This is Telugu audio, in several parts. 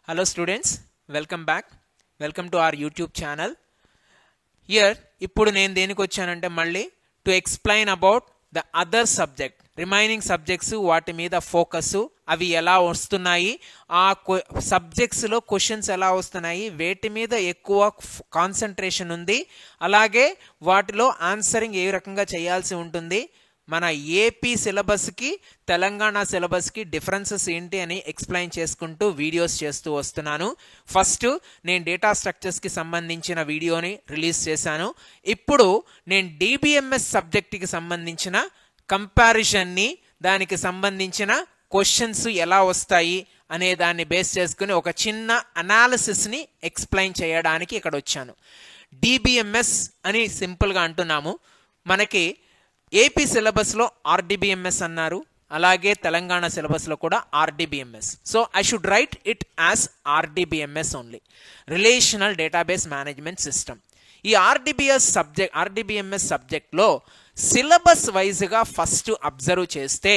Hello students, welcome back. Welcome to our YouTube channel. Here, ఇప్పుడు నేను దేనికి వచ్చానంటే మళ్ళీ to explain about the other subject. Remaining subjects వాటి మీద ఫోకస్ అవి ఎలా వస్తున్నాయి, ఆ సబ్జెక్ట్స్ లో క్వశ్చన్స్ ఎలా వస్తున్నాయి, వేటి మీద ఎక్కువ కాన్సంట్రేషన్ ఉంది, అలాగే వాటిలో ఆన్సరింగ్ ఏ రకంగా చేయాల్సి ఉంటుంది, మన ఏపీ సిలబస్కి తెలంగాణ సిలబస్కి డిఫరెన్సెస్ ఏంటి అని ఎక్స్ప్లెయిన్ చేసుకుంటూ వీడియోస్ చేస్తూ వస్తున్నాను. ఫస్ట్ నేను డేటా స్ట్రక్చర్స్కి సంబంధించిన వీడియోని రిలీజ్ చేశాను. ఇప్పుడు నేను డిబిఎంఎస్ సబ్జెక్ట్కి సంబంధించిన కంపారిజన్ని, దానికి సంబంధించిన క్వశ్చన్స్ ఎలా వస్తాయి అనే దాన్ని బేస్ చేసుకుని ఒక చిన్న అనాలిసిస్ని ఎక్స్ప్లెయిన్ చేయడానికి ఇక్కడ వచ్చాను. డిబిఎంఎస్ అని సింపుల్గా అంటున్నాము. మనకి ఏపీ సిలబస్లో ఆర్డిబిఎంఎస్ అన్నారు, అలాగే తెలంగాణ సిలబస్లో కూడా RDBMS. So I should write it as RDBMS only, relational database management system. ఈ ఆర్డిబిఎంఎస్ సబ్జెక్ట్లో సిలబస్ వైజ్గా ఫస్ట్ అబ్జర్వ్ చేస్తే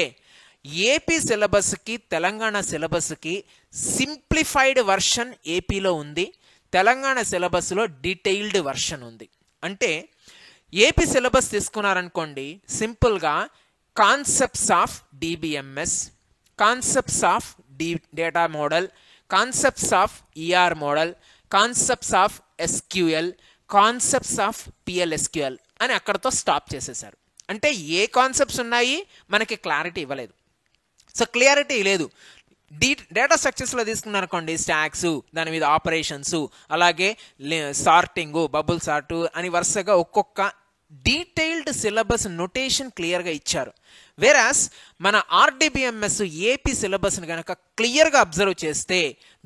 ఏపీ సిలబస్కి తెలంగాణ సిలబస్కి సింప్లిఫైడ్ వర్షన్ ఏపీలో ఉంది, తెలంగాణ సిలబస్లో డీటెయిల్డ్ వర్షన్ ఉంది. అంటే ఏపీ సిలబస్ తీసుకున్నారనుకోండి, సింపుల్గా concepts of DBMS, concepts of data model, concepts of ER model, concepts of SQL, concepts of PLSQL అని అక్కడతో స్టాప్ చేసేసారు. అంటే ఏ కాన్సెప్ట్స్ ఉన్నాయి మనకి క్లారిటీ ఇవ్వలేదు. సో క్లియారిటీ లేదు. డేటా స్ట్రక్చర్స్లో తీసుకున్నారనుకోండి, స్టాక్స్, దాని మీద ఆపరేషన్స్, అలాగే సార్టింగు, బబుల్ సార్టు అని వరుసగా ఒక్కొక్క డీటెయిల్డ్ సిలబస్ నొటేషన్ క్లియర్గా ఇచ్చారు. వేరాస్ మన ఆర్డిబిఎంఎస్ ఏపీ సిలబస్ని కనుక క్లియర్గా అబ్జర్వ్ చేస్తే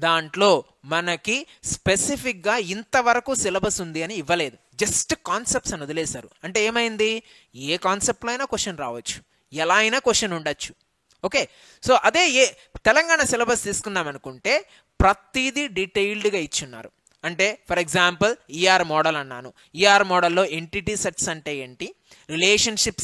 దాంట్లో మనకి స్పెసిఫిక్గా ఇంతవరకు సిలబస్ ఉంది అని ఇవ్వలేదు, జస్ట్ కాన్సెప్ట్స్ అని వదిలేశారు. అంటే ఏమైంది, ఏ కాన్సెప్ట్లో అయినా క్వశ్చన్ రావచ్చు, ఎలా అయినా క్వశ్చన్ ఉండొచ్చు. ఓకే, సో అదే తెలంగాణ సిలబస్ తీసుకున్నాం అనుకుంటే ప్రతిదీ డీటెయిల్డ్గా ఇచ్చున్నారు. అంటే ఫర్ ఎగ్జాంపుల్ ఈఆర్ మోడల్ అన్నాను, ఈఆర్ మోడల్లో ఎంటిటీ సెట్స్ అంటే ఏంటి, రిలేషన్షిప్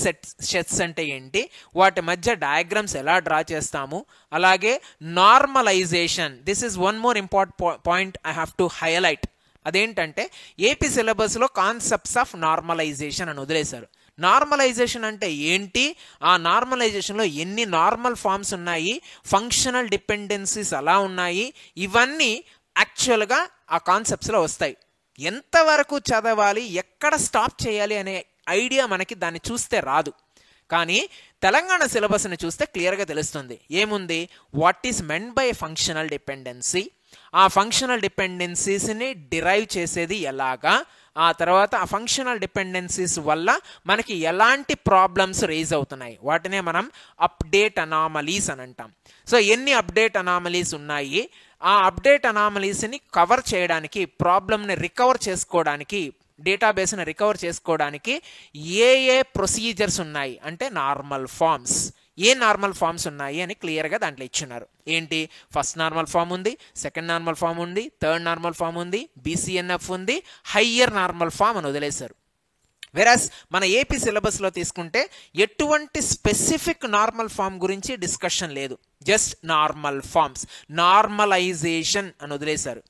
సెట్స్ అంటే ఏంటి, వాటి మధ్య డయాగ్రామ్స్ ఎలా డ్రా చేస్తాము, అలాగే normalization. This is one more important point I have to highlight. అదేంటంటే ఏపీ సిలబస్లో కాన్సెప్ట్స్ ఆఫ్ నార్మలైజేషన్ అని వదిలేశారు. నార్మలైజేషన్ అంటే ఏంటి, ఆ నార్మలైజేషన్లో ఎన్ని నార్మల్ ఫామ్స్ ఉన్నాయి, ఫంక్షనల్ డిపెండెన్సీస్ ఎలా ఉన్నాయి, ఇవన్నీ యాక్చువల్గా ఆ కాన్సెప్ట్స్లో వస్తాయి. ఎంతవరకు చదవాలి, ఎక్కడ స్టాప్ చేయాలి అనే ఐడియా మనకి దాన్ని చూస్తే రాదు. కానీ తెలంగాణ సిలబస్ని చూస్తే క్లియర్గా తెలుస్తుంది. ఏముంది, what is meant by functional dependency, ఆ ఫంక్షనల్ డిపెండెన్సీస్ని డిరైవ్ చేసేది ఎలాగా, ఆ తర్వాత ఆ ఫంక్షనల్ డిపెండెన్సీస్ వల్ల మనకి ఎలాంటి ప్రాబ్లమ్స్ రేజ్ అవుతున్నాయి, వాటినే మనం అప్డేట్ అనామలీస్ అని అంటాం. సో ఎన్ని అప్డేట్ అనామలీస్ ఉన్నాయి, ఆ అప్డేట్ అనామలీస్ని కవర్ చేయడానికి, ప్రాబ్లమ్ని రికవర్ చేసుకోవడానికి, డేటాబేస్ని రికవర్ చేసుకోవడానికి ఏ ప్రొసీజర్స్ ఉన్నాయి అంటే నార్మల్ ఫామ్స్, ఏ నార్మల్ ఫామ్స్ ఉన్నాయి అని క్లియర్గా దాంట్లో ఇచ్చున్నారు. ఏంటి, ఫస్ట్ నార్మల్ ఫామ్ ఉంది, సెకండ్ నార్మల్ ఫామ్ ఉంది, థర్డ్ నార్మల్ ఫామ్ ఉంది, బీసీఎన్ఎఫ్ ఉంది, హయ్యర్ నార్మల్ ఫామ్ అని వదిలేశారు. వెరాస్ మన ఏపీ సిలబస్లో తీసుకుంటే ఎటువంటి స్పెసిఫిక్ నార్మల్ ఫామ్ గురించి డిస్కషన్ లేదు, జస్ట్ నార్మల్ ఫామ్స్, నార్మలైజేషన్ అని వదిలేశారు.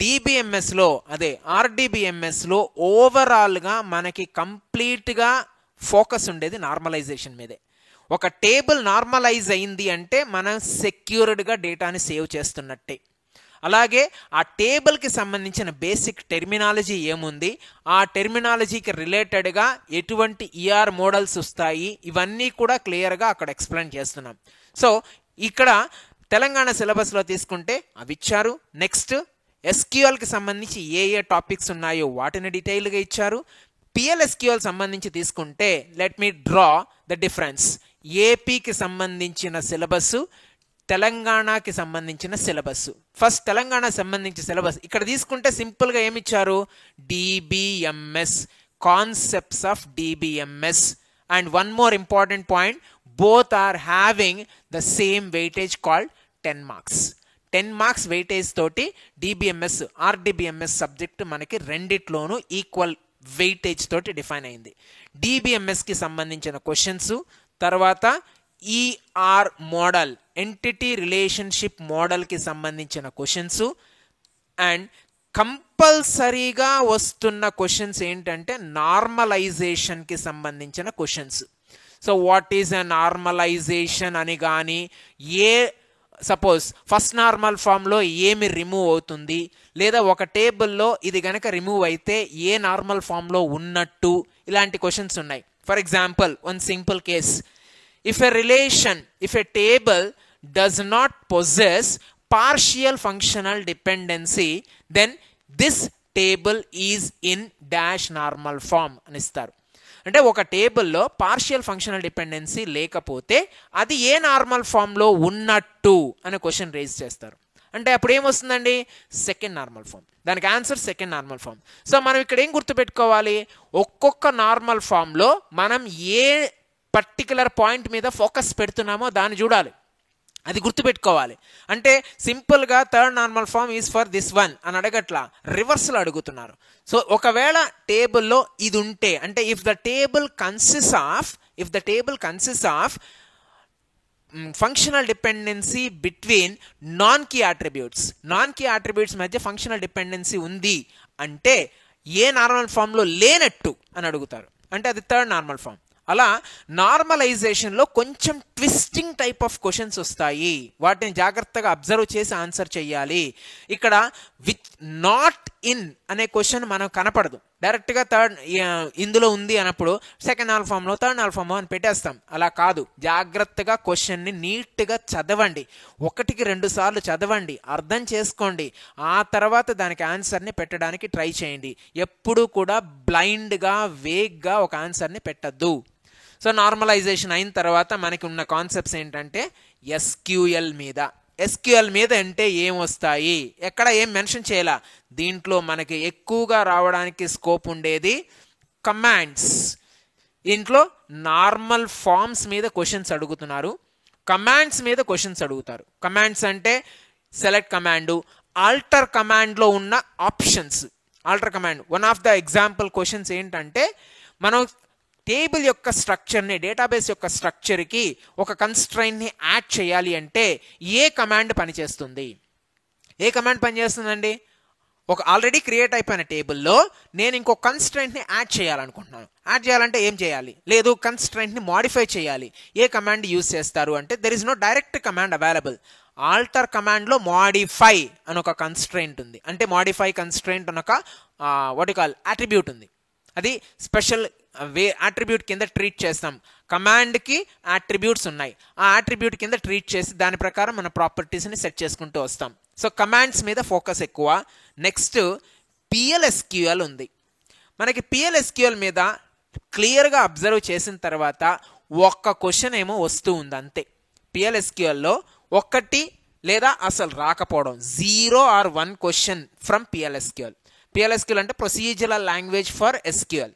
డిబిఎంఎస్లో అదే ఆర్డిబిఎంఎస్లో ఓవరాల్గా మనకి కంప్లీట్గా ఫోకస్ ఉండేది నార్మలైజేషన్ మీదే. ఒక టేబుల్ నార్మలైజ్ అయింది అంటే మనం సెక్యూర్డ్గా డేటాని సేవ్ చేస్తున్నట్టే. అలాగే ఆ టేబుల్కి సంబంధించిన బేసిక్ టెర్మినాలజీ ఏముంది, ఆ టెర్మినాలజీకి రిలేటెడ్గా ఎటువంటి ఈఆర్ మోడల్స్ వస్తాయి, ఇవన్నీ కూడా క్లియర్గా అక్కడ ఎక్స్ప్లెయిన్ చేస్తున్నాం. సో ఇక్కడ తెలంగాణ సిలబస్లో తీసుకుంటే అవి ఇచ్చారు. నెక్స్ట్ ఎస్క్యూఎల్కి సంబంధించి ఏ టాపిక్స్ ఉన్నాయో వాటిని డీటెయిల్గా ఇచ్చారు. పిఎల్ఎస్క్యూఎల్ సంబంధించి తీసుకుంటే let me draw the difference. ఏపీకి సంబంధించిన సిలబస్, తెలంగాణకి సంబంధించిన సిలబస్. ఫస్ట్ తెలంగాణ సంబంధించిన సిలబస్ ఇక్కడ తీసుకుంటే సింపుల్గా ఏమిచ్చారు, DBMS, concepts of DBMS. And one more important point, both are having the same weightage called 10 marks. 10 marks weightage తోటి డిబిఎంఎస్ ఆర్డిబిఎంఎస్ సబ్జెక్ట్ మనకి రెండిట్లోనూ ఈక్వల్ వెయిటేజ్ తోటి డిఫైన్ అయింది. డిబిఎంఎస్కి సంబంధించిన క్వశ్చన్స్, తర్వాత ఈఆర్ మోడల్ ఎంటిటీ రిలేషన్షిప్ మోడల్కి సంబంధించిన క్వశ్చన్స్ అండ్ కంపల్సరీగా వస్తున్న క్వశ్చన్స్ ఏంటంటే నార్మలైజేషన్కి సంబంధించిన questions. So what is a normalization అని కానీ, సపోజ్ ఫస్ట్ నార్మల్ ఫామ్లో ఏమి రిమూవ్ అవుతుంది, లేదా ఒక టేబుల్లో ఇది కనుక రిమూవ్ అయితే ఏ నార్మల్ ఫామ్లో ఉన్నట్టు, ఇలాంటి క్వశ్చన్స్ ఉన్నాయి. For example, one simple case, if a table does not possess partial functional dependency, then this table is in dash normal form అని ఇస్తారు. అంటే ఒక టేబుల్లో పార్షియల్ ఫంక్షనల్ డిపెండెన్సీ లేకపోతే అది ఏ నార్మల్ ఫామ్లో ఉన్నట్టు అనే క్వశ్చన్ రేజ్ చేస్తారు. అంటే అప్పుడు ఏమొస్తుందండి? Second normal form. దానికి answer second normal form. So మనం ఇక్కడ ఏం గుర్తుపెట్టుకోవాలి? ఒక్కొక్క నార్మల్ ఫామ్లో మనం ఏ పర్టికులర్ పాయింట్ మీద ఫోకస్ పెడుతున్నామో దాన్ని చూడాలి, అది గుర్తుపెట్టుకోవాలి. అంటే సింపుల్గా third normal form is for this one అని అడగట్లా, రివర్స్లో అడుగుతున్నారు. సో ఒకవేళ టేబుల్లో ఇది ఉంటే, అంటే if the table consist of functional dependency between non key attributes మధ్య ఫంక్షనల్ డిపెండెన్సీ ఉంది అంటే ఏ నార్మల్ ఫామ్లో లేనట్టు అని అడుగుతారు, అంటే అది థర్డ్ నార్మల్ ఫామ్. అలా నార్మలైజేషన్లో కొంచెం ట్విస్టింగ్ టైప్ ఆఫ్ క్వశ్చన్స్ వస్తాయి, వాటిని జాగ్రత్తగా అబ్జర్వ్ చేసి ఆన్సర్ చేయాలి. ఇక్కడ విత్ నాట్ ఇన్ అనే క్వశ్చన్ మనకు కనపడదు, డైరెక్ట్గా ఇందులో ఉంది అన్నప్పుడు సెకండ్ నార్మల్ ఫామ్లో థర్డ్ నార్మల్ ఫామ్ అని పెట్టేస్తాం. అలా కాదు, జాగ్రత్తగా క్వశ్చన్ని నీట్గా చదవండి, 1-2 సార్లు చదవండి, అర్థం చేసుకోండి, ఆ తర్వాత దానికి ఆన్సర్ని పెట్టడానికి ట్రై చేయండి. ఎప్పుడూ కూడా బ్లైండ్గా వేగ్గా ఒక ఆన్సర్ని పెట్టద్దు. సో నార్మలైజేషన్ అయిన తర్వాత మనకి ఉన్న కాన్సెప్ట్స్ ఏంటంటే ఎస్క్యూఎల్ మీద అంటే ఏం వస్తాయి, ఎక్కడ ఏం మెన్షన్ చేయాలా. దీంట్లో మనకి ఎక్కువగా రావడానికి స్కోప్ ఉండేది కమాండ్స్. దీంట్లో నార్మల్ ఫామ్స్ మీద క్వశ్చన్స్ అడుగుతున్నారు, కమాండ్స్ మీద క్వశ్చన్స్ అడుగుతారు. కమాండ్స్ అంటే సెలెక్ట్ కమాండు, ఆల్టర్ కమాండ్లో ఉన్న options. Alter command one of the example questions ఏంటంటే, మనం టేబుల్ యొక్క స్ట్రక్చర్ని, డేటాబేస్ యొక్క స్ట్రక్చర్కి ఒక కన్స్ట్రైంట్ని యాడ్ చేయాలి అంటే ఏ కమాండ్ పనిచేస్తుంది? ఒక ఆల్రెడీ క్రియేట్ అయిపోయిన టేబుల్లో నేను ఇంకో కన్స్ట్రైంట్ని యాడ్ చేయాలనుకుంటున్నాను. యాడ్ చేయాలంటే ఏం చేయాలి? లేదు, కన్స్ట్రైంట్ని మాడిఫై చేయాలి. ఏ కమాండ్ యూజ్ చేస్తారు అంటే there is no direct command available. Alter కమాండ్లో మాడిఫై అని ఒక కన్స్ట్రైంట్ ఉంది, అంటే మాడిఫై కన్స్ట్రైంట్ అని ఒక అట్రిబ్యూట్ ఉంది. అది స్పెషల్ అట్రిబ్యూట్ కింద ట్రీట్ చేస్తాం. కమాండ్కి అట్రిబ్యూట్స్ ఉన్నాయి, ఆ అట్రిబ్యూట్ కింద ట్రీట్ చేసి దాని ప్రకారం మన ప్రాపర్టీస్ని సెట్ చేసుకుంటూ వస్తాం. సో కమాండ్స్ మీద ఫోకస్ ఎక్కువ. నెక్స్ట్ PLSQL ఉంది. మనకి PLSQL మీద క్లియర్గా అబ్జర్వ్ చేసిన తర్వాత ఒక్క క్వశ్చన్ ఏమో వస్తూ ఉంది అంతే. PLSQLలో 1 లేదా అసలు రాకపోవడం, 0 or 1 క్వశ్చన్ ఫ్రమ్ PLSQL అంటే ప్రొసీజరల్ లాంగ్వేజ్ ఫర్ SQL.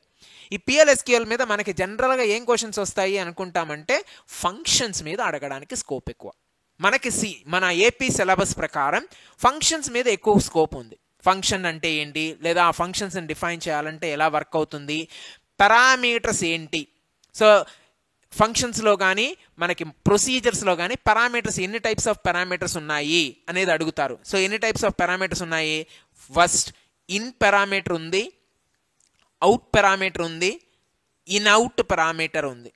ఈ PLSQL మీద మనకి జనరల్గా ఏం క్వశ్చన్స్ వస్తాయి అనుకుంటామంటే ఫంక్షన్స్ మీద అడగడానికి స్కోప్ ఎక్కువ. మనకి మన AP సిలబస్ ప్రకారం ఫంక్షన్స్ మీద ఎక్కువ స్కోప్ ఉంది. ఫంక్షన్ అంటే ఏంటి, లేదా ఆ ఫంక్షన్స్ని డిఫైన్ చేయాలంటే ఎలా వర్క్ అవుతుంది, పారామీటర్స్ ఏంటి. సో ఫంక్షన్స్లో కానీ మనకి ప్రొసీజర్స్లో కానీ పారామీటర్స్, ఎన్ని టైప్స్ ఆఫ్ పారామీటర్స్ ఉన్నాయి అనేది అడుగుతారు. సో ఎన్ని టైప్స్ ఆఫ్ పారామీటర్స్ ఉన్నాయి? ఫస్ట్ ఇన్ పారామీటర్ ఉంది, అవుట్ పారామీటర్ ఉంది, ఇన్ అవుట్ పారామీటర్ ఉంది.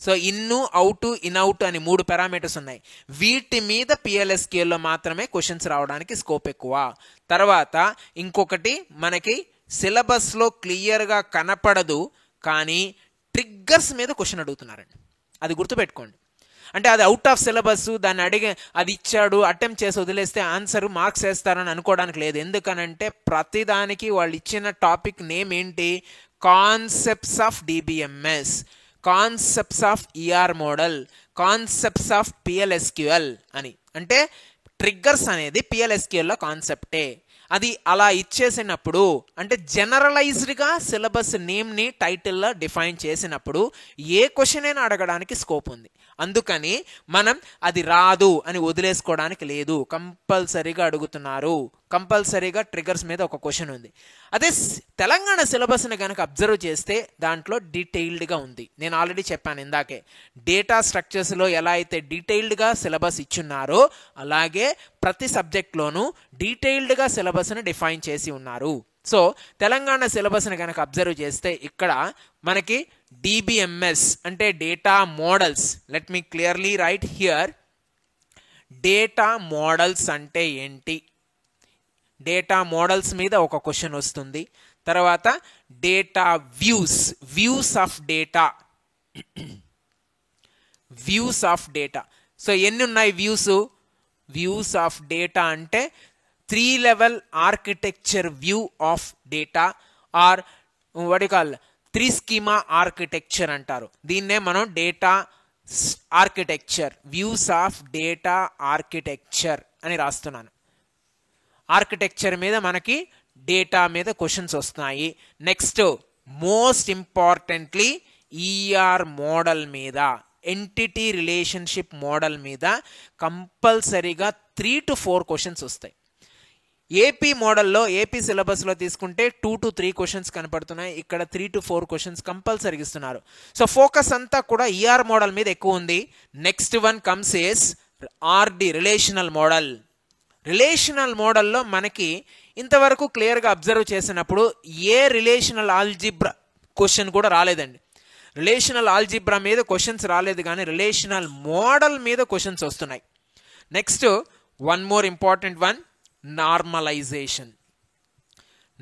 సో ఇన్ను, అవుట్, ఇన్ అవుట్ అని 3 పారామీటర్స్ ఉన్నాయి. వీటి మీద PLSQLలో మాత్రమే క్వశ్చన్స్ రావడానికి స్కోప్ ఎక్కువ. తర్వాత ఇంకొకటి మనకి సిలబస్లో క్లియర్గా కనపడదు కానీ ట్రిగ్గర్స్ మీద క్వశ్చన్ అడుగుతున్నారండి, అది గుర్తుపెట్టుకోండి. అంటే అది అవుట్ ఆఫ్ సిలబస్, దాన్ని అది ఇచ్చాడు అటెంప్ట్ చేసి వదిలేస్తే ఆన్సర్ మార్క్స్ వేస్తారని అనుకోవడానికి లేదు. ఎందుకనంటే ప్రతిదానికి వాళ్ళు ఇచ్చిన టాపిక్ నేమ్ ఏంటి? Concepts of DBMS, concepts of ER model, concepts of PLSQL అని. అంటే ట్రిగ్గర్స్ అనేది PLSQLలో కాన్సెప్టే. అది అలా ఇచ్చేసినప్పుడు అంటే జనరలైజ్డ్గా సిలబస్ నేమ్ని టైటిల్లో డిఫైన్ చేసినప్పుడు ఏ క్వశ్చన్ అయినా అడగడానికి స్కోప్ ఉంది. అందుకని మనం అది రాదు అని వదిలేసుకోవడానికి లేదు, కంపల్సరీగా అడుగుతున్నారు కంపల్సరీగా ట్రిగ్గర్స్ మీద ఒక క్వశ్చన్ ఉంది. అదే తెలంగాణ సిలబస్ని కనుక అబ్జర్వ్ చేస్తే దాంట్లో డీటెయిల్డ్గా ఉంది. నేను ఆల్రెడీ చెప్పాను ఇందాకే, డేటా స్ట్రక్చర్స్లో ఎలా అయితే డీటెయిల్డ్గా సిలబస్ ఇచ్చున్నారో అలాగే ప్రతి సబ్జెక్ట్లోనూ డీటెయిల్డ్గా సిలబస్ని డిఫైన్ చేసి ఉన్నారు. సో తెలంగాణ సిలబస్ని కనుక అబ్జర్వ్ చేస్తే ఇక్కడ మనకి DBMS అంటే data models. Let me clearly right here. Data models అంటే ఏంటి, డేటా మోడల్స్ మీద ఒక క్వశ్చన్ వస్తుంది. తర్వాత data views of data, views of data. So ఎన్ని ఉన్నాయి వ్యూస్ ఆఫ్ డేటా అంటే 3 level architecture view of data or what you call 3 schema architecture అంటారు. దీన్నే మనం data architecture, views of data architecture అని రాస్తున్నాను. ఆర్కిటెక్చర్ మీద మనకి డేటా మీద క్వశ్చన్స్ వస్తున్నాయి. Next most importantly ER model మీద, ఎంటిటీ రిలేషన్షిప్ మోడల్ మీద కంపల్సరీగా 3 to 4 క్వశ్చన్స్ వస్తాయి. ఏపీ మోడల్లో, ఏపీ సిలబస్లో తీసుకుంటే 2 to 3 క్వశ్చన్స్ కనపడుతున్నాయి. ఇక్కడ 3 to 4 క్వశ్చన్స్ కంపల్సరీగా ఇస్తున్నారు. సో ఫోకస్ అంతా కూడా ER మోడల్ మీద ఎక్కువ ఉంది. Next one comes is RD relational model. Relational మోడల్లో మనకి ఇంతవరకు క్లియర్గా అబ్జర్వ్ చేసినప్పుడు ఏ రిలేషనల్ ఆల్జిబ్రా క్వశ్చన్ కూడా రాలేదండి. రిలేషనల్ ఆల్జిబ్రా మీద క్వశ్చన్స్ రాలేదు, కానీ రిలేషనల్ మోడల్ మీద క్వశ్చన్స్ వస్తున్నాయి. Next one more important one,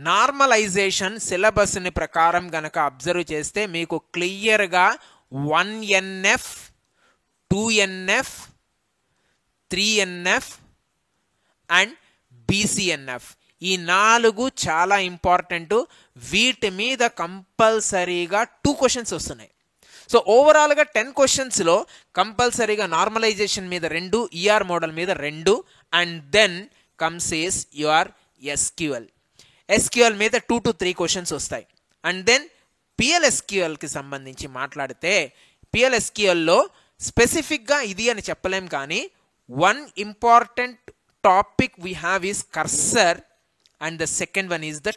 normalization సిలబస్ని ప్రకారం గనక అబ్జర్వ్ చేస్తే మీకు క్లియర్గా 1NF 2NF 3NF and BCNF ఈ 4 చాలా ఇంపార్టెంట్. వీటి మీద కంపల్సరీగా 2 క్వశ్చన్స్ వస్తున్నాయి. సో ఓవరాల్గా 10 క్వశ్చన్స్లో కంపల్సరీగా నార్మలైజేషన్ మీద 2, ER మోడల్ మీద 2 and then comes is your SQL మీద 2 to 3 క్వశ్చన్స్ వస్తాయి. అండ్ దెన్ PLSQL కి సంబంధించి మాట్లాడితే PLSQLలో స్పెసిఫిక్గా ఇది అని చెప్పలేం, కానీ one important topic we have is cursor and the second one is the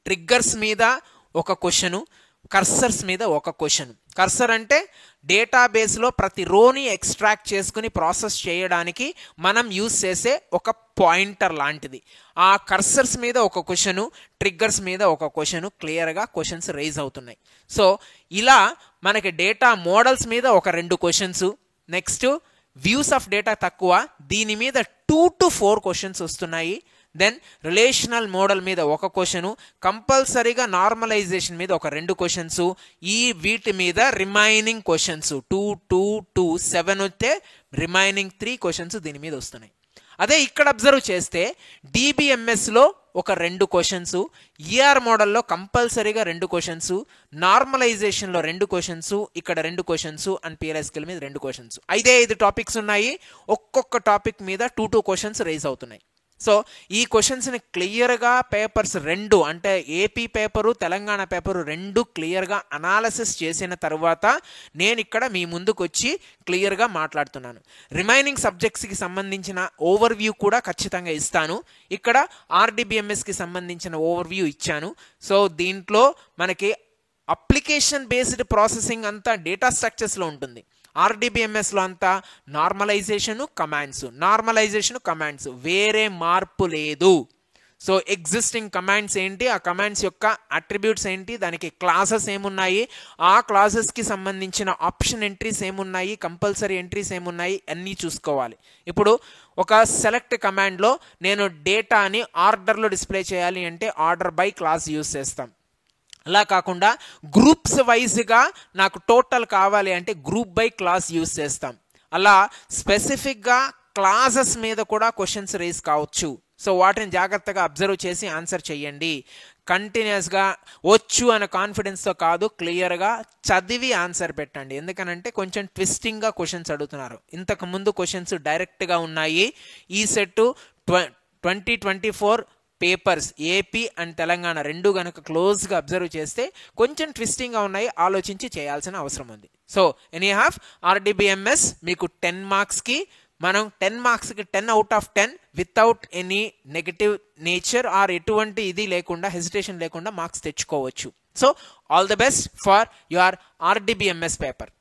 triggers మీద ఒక క్వశ్చను, కర్సర్స్ మీద ఒక క్వశ్చన్. కర్సర్ అంటే డేటాబేస్లో ప్రతి రోని ఎక్స్ట్రాక్ట్ చేసుకుని ప్రాసెస్ చేయడానికి మనం యూజ్ చేసే ఒక పాయింటర్ లాంటిది. ఆ కర్సర్స్ మీద ఒక క్వశ్చను, ట్రిగ్గర్స్ మీద ఒక క్వశ్చను, క్లియర్గా క్వశ్చన్స్ రైజ్ అవుతున్నాయి. సో ఇలా మనకి డేటా మోడల్స్ మీద ఒక 2 questions, next views of data తక్కువ, దీని మీద 2 to 4 క్వశ్చన్స్ వస్తున్నాయి. దెన్ రిలేషనల్ మోడల్ మీద ఒక క్వశ్చను, కంపల్సరీగా నార్మలైజేషన్ మీద ఒక 2 క్వశ్చన్స్, ఈ వీటి మీద రిమైనింగ్ క్వశ్చన్స్ 2 2 2 7 వస్తే రిమైనింగ్ 3 క్వశ్చన్స్ దీని మీద వస్తున్నాయి. అదే ఇక్కడ అబ్జర్వ్ చేస్తే DBMSలో ఒక 2 క్వశ్చన్స్, ER మోడల్లో కంపల్సరీగా 2 క్వశ్చన్స్, నార్మలైజేషన్లో 2 క్వశ్చన్స్, ఇక్కడ 2 క్వశ్చన్స్ అండ్ PLSQL మీద 2 క్వశ్చన్స్. 5 టాపిక్స్ ఉన్నాయి. ఒక్కొక్క టాపిక్ మీద 2 క్వశ్చన్స్ రైజ్ అవుతున్నాయి. సో ఈ క్వశ్చన్స్ని క్లియర్గా పేపర్స్ 2 అంటే ఏపీ పేపరు తెలంగాణ పేపరు 2 క్లియర్గా అనాలిసిస్ చేసిన తర్వాత నేను ఇక్కడ మీ ముందుకు వచ్చి క్లియర్గా మాట్లాడుతున్నాను. రిమైనింగ్ సబ్జెక్ట్స్కి సంబంధించిన ఓవర్వ్యూ కూడా ఖచ్చితంగా ఇస్తాను. ఇక్కడ RDBMSకి సంబంధించిన ఓవర్వ్యూ ఇచ్చాను. సో దీంట్లో మనకి అప్లికేషన్ బేస్డ్ ప్రాసెసింగ్ అంతా డేటా స్ట్రక్చర్స్లో ఉంటుంది. RDBMSలో అంతా నార్మలైజేషను కమాండ్స్, వేరే మార్పు లేదు. సో ఎగ్జిస్టింగ్ కమాండ్స్ ఏంటి, ఆ కమాండ్స్ యొక్క అట్రిబ్యూట్స్ ఏంటి, దానికి క్లాసెస్ ఏమున్నాయి, ఆ క్లాసెస్కి సంబంధించిన ఆప్షన్ ఎంట్రీస్ ఏమున్నాయి, కంపల్సరీ ఎంట్రీస్ ఏమున్నాయి అన్నీ చూసుకోవాలి. ఇప్పుడు ఒక సెలెక్ట్ కమాండ్లో నేను డేటాని ఆర్డర్లో డిస్ప్లే చేయాలి అంటే ఆర్డర్ బై క్లాస్ యూజ్ చేస్తాం. అలా కాకుండా గ్రూప్స్ వైజ్గా నాకు టోటల్ కావాలి అంటే గ్రూప్ బై క్లాస్ యూజ్ చేస్తాం. అలా స్పెసిఫిక్గా క్లాసెస్ మీద కూడా క్వశ్చన్స్ రేస్ కావచ్చు. సో వాటిని జాగ్రత్తగా అబ్జర్వ్ చేసి ఆన్సర్ చేయండి. కంటిన్యూస్గా వచ్చు అనే కాన్ఫిడెన్స్తో కాదు, క్లియర్గా చదివి ఆన్సర్ పెట్టండి. ఎందుకనంటే కొంచెం ట్విస్టింగ్గా క్వశ్చన్స్ అడుగుతున్నారు. ఇంతకుముందు క్వశ్చన్స్ డైరెక్ట్గా ఉన్నాయి. ఈ set 2024 papers AP and Telangana 2 కనుక క్లోజ్గా అబ్జర్వ్ చేస్తే కొంచెం ట్విస్టింగ్గా ఉన్నాయి, ఆలోచించి చేయాల్సిన అవసరం ఉంది. సో ఎనీ హాఫ్ RDBMS మీకు 10 మార్క్స్కి మనం 10 మార్క్స్కి 10 out of 10 without any negative nature or ఎటువంటి ఇది లేకుండా హెసిటేషన్ లేకుండా మార్క్స్ తెచ్చుకోవచ్చు. So all the best for your RDBMS paper.